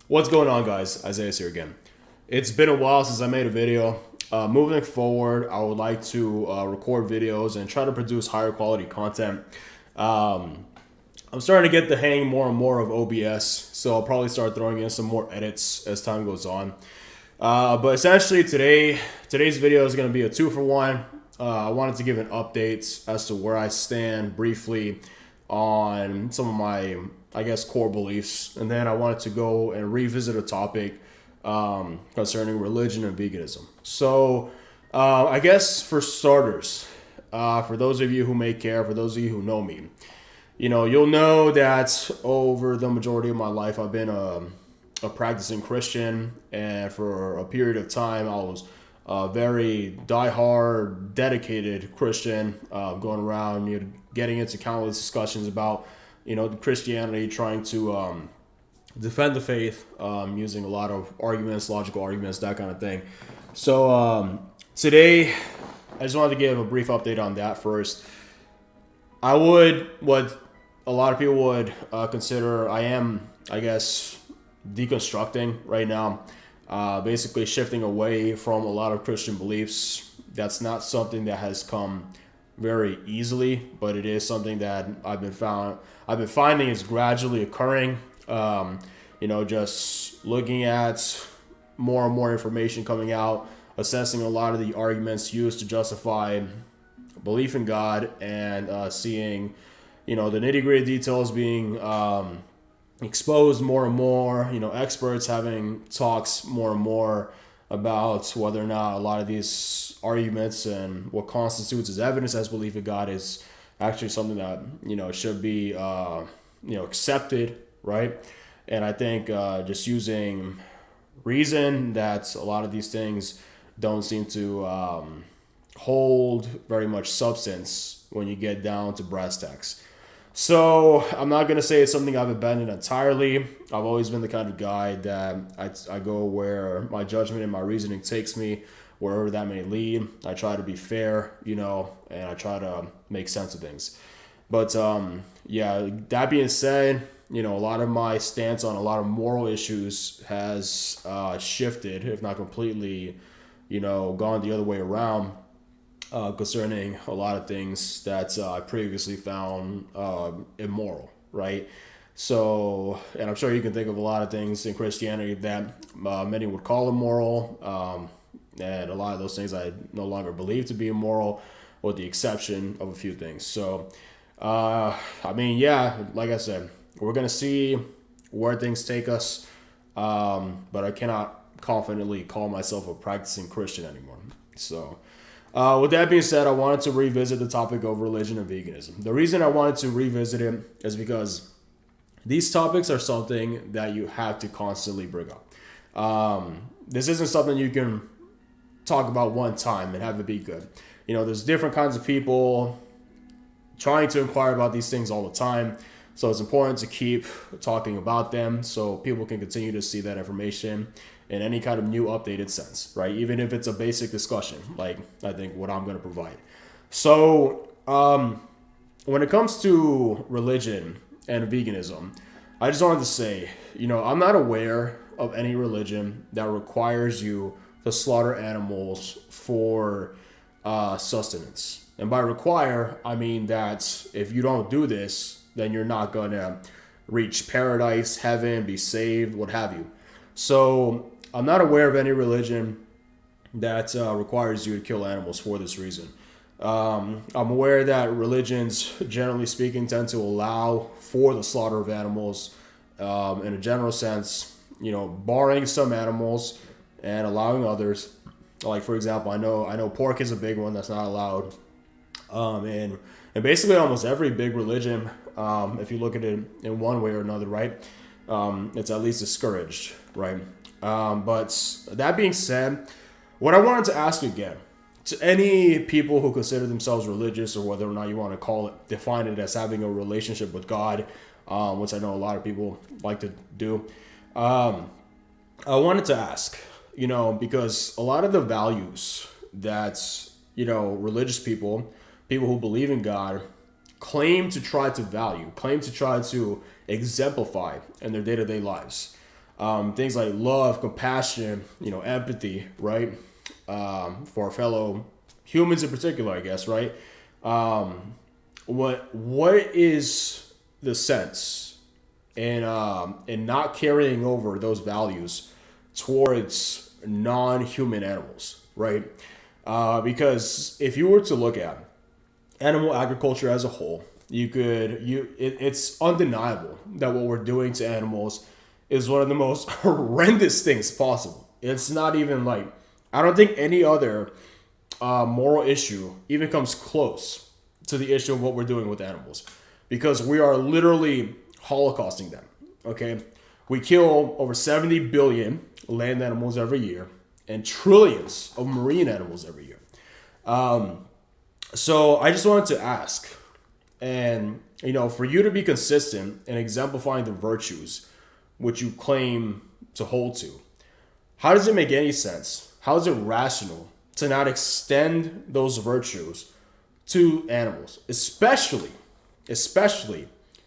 What's going on, guys? Isaiah here again. It's been a while since I made a video. Moving forward, I would like to record videos and try to produce higher quality content. Um, I'm starting to get the hang more and more of OBS, so I'll probably start throwing in some more edits as time goes on. But essentially, today's video is going to be a 2-for-1. I wanted to give an update as to where I stand briefly on some of my, I guess, core beliefs, and then I wanted to go and revisit a topic concerning religion and veganism. So, I guess for starters, for those of you who may care, for those of you who know me, you'll know that over the majority of my life, I've been a practicing Christian, and for a period of time, I was a very diehard, dedicated Christian, going around, getting into countless discussions about, Christianity, trying to defend the faith, using a lot of arguments, logical arguments, that kind of thing. So today, I just wanted to give a brief update on that first. I would, what a lot of people would consider, I am, I guess, deconstructing right now, basically shifting away from a lot of Christian beliefs. That's not something that has come very easily, but it is something that I've been finding is gradually occurring. Just looking at more and more information coming out, assessing a lot of the arguments used to justify belief in God, and seeing, the nitty gritty details being exposed more and more. Experts having talks more and more about whether or not a lot of these arguments and what constitutes as evidence as belief in God is actually something that should be accepted, right? And I think just using reason, that a lot of these things don't seem to hold very much substance when you get down to brass tacks. So I'm not going to say it's something I've abandoned entirely. I've always been the kind of guy that I go where my judgment and my reasoning takes me, wherever that may lead. I try to be fair, and I try to make sense of things. But yeah, that being said, a lot of my stance on a lot of moral issues has shifted, if not completely, gone the other way around. Concerning a lot of things that I previously found immoral, right? So, and I'm sure you can think of a lot of things in Christianity that many would call immoral, and a lot of those things I no longer believe to be immoral, with the exception of a few things. So, yeah, like I said, we're going to see where things take us, but I cannot confidently call myself a practicing Christian anymore. So, with that being said, I wanted to revisit the topic of religion and veganism. The reason I wanted to revisit it is because these topics are something that you have to constantly bring up. This isn't something you can talk about one time and have it be good. There's different kinds of people trying to inquire about these things all the time. So it's important to keep talking about them so people can continue to see that information in any kind of new updated sense, right? Even if it's a basic discussion, like I think what I'm going to provide. So when it comes to religion and veganism, I just wanted to say, I'm not aware of any religion that requires you to slaughter animals for sustenance. And by require, I mean that if you don't do this, then you're not going to reach paradise, heaven, be saved, what have you. So I'm not aware of any religion that requires you to kill animals for this reason. I'm aware that religions, generally speaking, tend to allow for the slaughter of animals in a general sense, barring some animals and allowing others. Like, for example, I know pork is a big one that's not allowed. And basically almost every big religion, if you look at it in one way or another, right, it's at least discouraged, right? But that being said, what I wanted to ask again, to any people who consider themselves religious, or whether or not you want to define it as having a relationship with God, which I know a lot of people like to do, I wanted to ask, because a lot of the values that, religious people who believe in God, claim to try to exemplify in their day-to-day lives. things like love, compassion, empathy, right? For our fellow humans in particular, I guess, right? What is the sense in not carrying over those values towards non-human animals, right? Because if you were to look at animal agriculture as a whole, it's undeniable that what we're doing to animals is one of the most horrendous things possible. It's not even like, I don't think any other moral issue even comes close to the issue of what we're doing with animals, because we are literally holocausting them. Okay, we kill over 70 billion land animals every year and trillions of marine animals every year. So I just wanted to ask, and for you to be consistent in exemplifying the virtues which you claim to hold to, how does it make any sense? How is it rational to not extend those virtues to animals, especially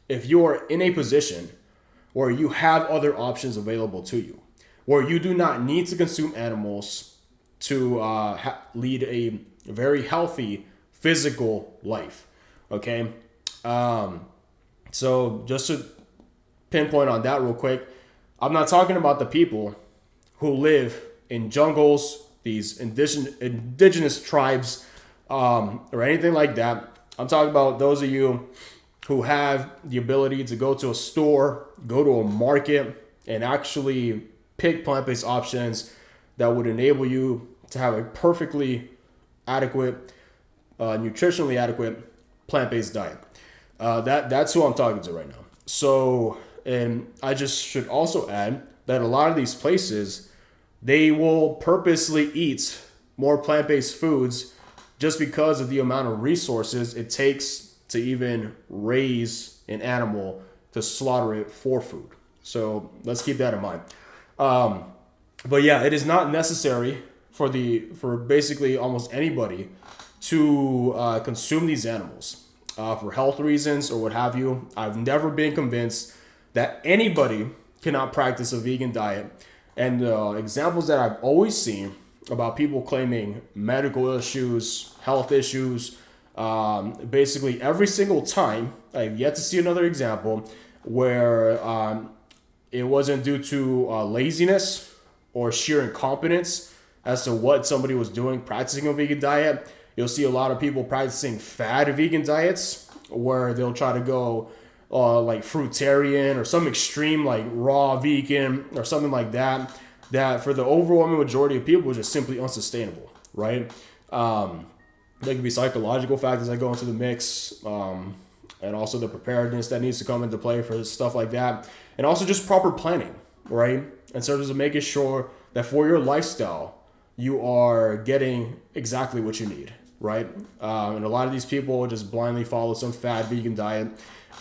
if you are in a position where you have other options available to you, where you do not need to consume animals to lead a very healthy physical life? Okay, so just to pinpoint on that real quick, I'm not talking about the people who live in jungles, these indigenous tribes, or anything like that. I'm talking about those of you who have the ability to go to a store, go to a market, and actually pick plant-based options that would enable you to have a perfectly adequate, nutritionally adequate plant-based diet. That's who I'm talking to right now. So, and I just should also add that a lot of these places, they will purposely eat more plant-based foods just because of the amount of resources it takes to even raise an animal to slaughter it for food. So let's keep that in mind. But yeah, it is not necessary for basically almost anybody to consume these animals for health reasons or what have you. I've never been convinced that anybody cannot practice a vegan diet. And examples that I've always seen about people claiming medical issues, health issues, basically every single time, I've yet to see another example where it wasn't due to laziness or sheer incompetence as to what somebody was doing practicing a vegan diet. You'll see a lot of people practicing fad vegan diets where they'll try to go like fruitarian or some extreme like raw vegan or something like that, that for the overwhelming majority of people is just simply unsustainable, right? There could be psychological factors that go into the mix, and also the preparedness that needs to come into play for stuff like that, and also just proper planning, right? In terms of making sure that for your lifestyle, you are getting exactly what you need, right? And a lot of these people just blindly follow some fad vegan diet,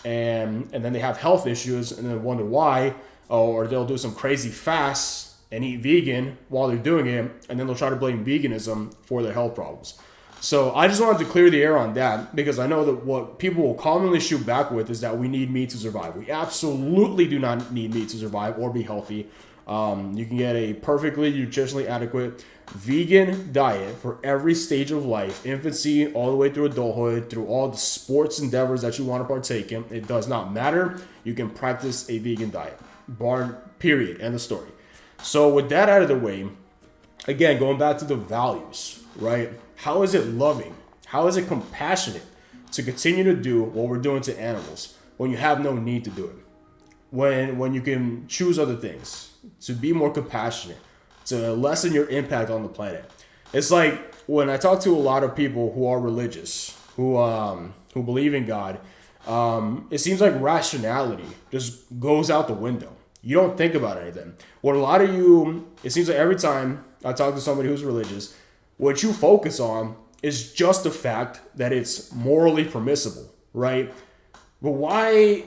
and then they have health issues and then wonder why, or they'll do some crazy fasts and eat vegan while they're doing it, and then they'll try to blame veganism for their health problems. So I just wanted to clear the air on that, because I know that what people will commonly shoot back with is that we need meat to survive. We absolutely do not need meat to survive or be healthy. You can get a perfectly nutritionally adequate vegan diet for every stage of life, infancy all the way through adulthood, through all the sports endeavors that you want to partake in. It does not matter. You can practice a vegan diet, bar, period, end of story. So with that out of the way, again, going back to the values, right? How is it loving? How is it compassionate to continue to do what we're doing to animals when you have no need to do it? When you can choose other things, to be more compassionate, to lessen your impact on the planet. It's like when I talk to a lot of people who are religious, who believe in God, it seems like rationality just goes out the window. You don't think about anything. What a lot of you, it seems like every time I talk to somebody who's religious, what you focus on is just the fact that it's morally permissible, right? But why,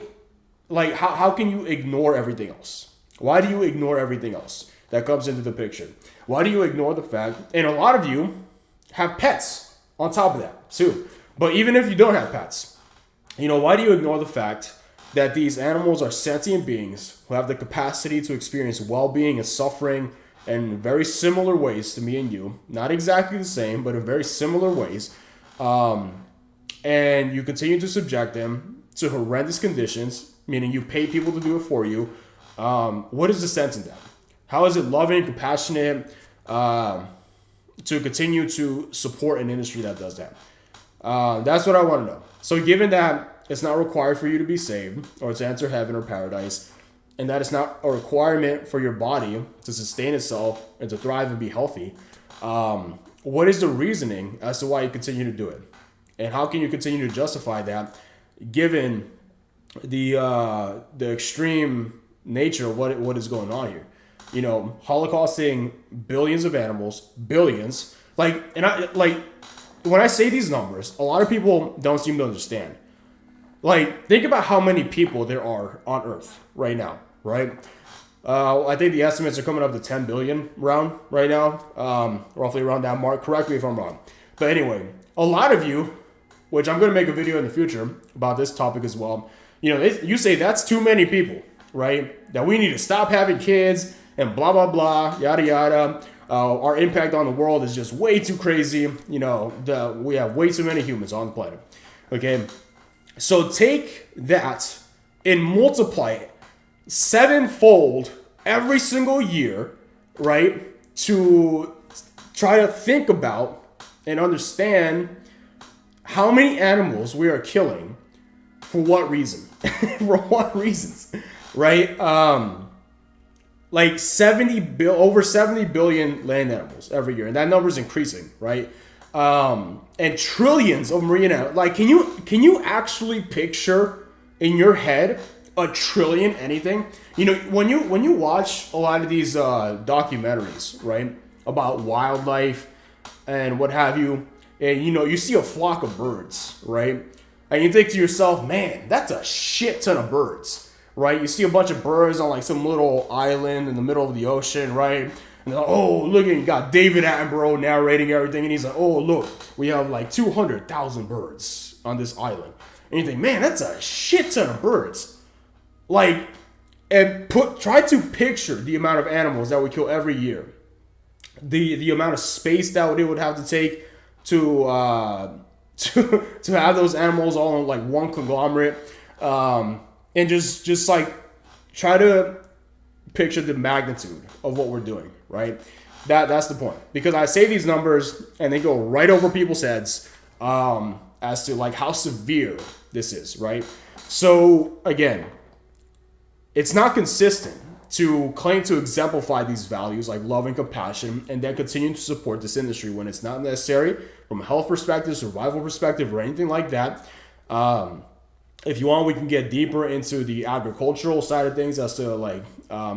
like, how can you ignore everything else? Why do you ignore everything else that comes into the picture? Why do you ignore the fact, and a lot of you have pets on top of that too. But even if you don't have pets, why do you ignore the fact that these animals are sentient beings who have the capacity to experience well-being and suffering in very similar ways to me and you. Not exactly the same, but in very similar ways. And you continue to subject them to horrendous conditions, meaning you pay people to do it for you. What is the sense in that? How is it loving, compassionate, to continue to support an industry that does that? That's what I want to know. So given that it's not required for you to be saved or to enter heaven or paradise, and that it's not a requirement for your body to sustain itself and to thrive and be healthy, what is the reasoning as to why you continue to do it? And how can you continue to justify that given the extreme nature of what is going on here? You know, holocausting billions of animals, billions. When I say these numbers, a lot of people don't seem to understand. Like, think about how many people there are on Earth right now, right? I think the estimates are coming up to 10 billion right now, roughly around that mark. Correct me if I'm wrong. But anyway, a lot of you, which I'm going to make a video in the future about this topic as well, you know, you say that's too many people, right? That we need to stop having kids and blah, blah, blah, yada, yada. Our impact on the world is just way too crazy. You know, we have way too many humans on the planet. Okay, so take that and multiply it sevenfold every single year, right? To try to think about and understand how many animals we are killing for what reason, for what reasons, right? Like over 70 billion land animals every year, and that number is increasing, right? And trillions of marine animals. Like, can you actually picture in your head a trillion anything? You know, when you watch a lot of these documentaries, right, about wildlife and what have you, and you know, you see a flock of birds, right, and you think to yourself, man, that's a shit ton of birds. Right, you see a bunch of birds on like some little island in the middle of the ocean, right? And they're like, oh, look at you got David Attenborough narrating everything, and he's like, oh, look, we have like 200,000 birds on this island. And you think, man, that's a shit ton of birds. Like, and try to picture the amount of animals that we kill every year, the amount of space that it would have to take to have those animals all in like one conglomerate. And just like try to picture the magnitude of what we're doing, right? That's the point. Because I say these numbers and they go right over people's heads as to like how severe this is, right? So again, it's not consistent to claim to exemplify these values like love and compassion and then continue to support this industry when it's not necessary from a health perspective, survival perspective, or anything like that. If you want, we can get deeper into the agricultural side of things as to like,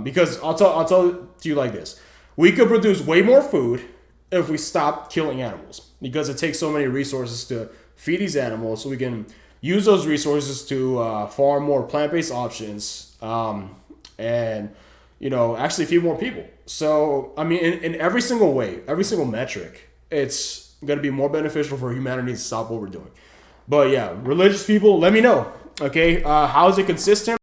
because I'll tell you like this. We could produce way more food if we stop killing animals because it takes so many resources to feed these animals, so we can use those resources to farm more plant-based options and, you know, actually feed more people. So, I mean, in every single way, every single metric, it's going to be more beneficial for humanity to stop what we're doing. But yeah, religious people, let me know. Okay, how is it consistent?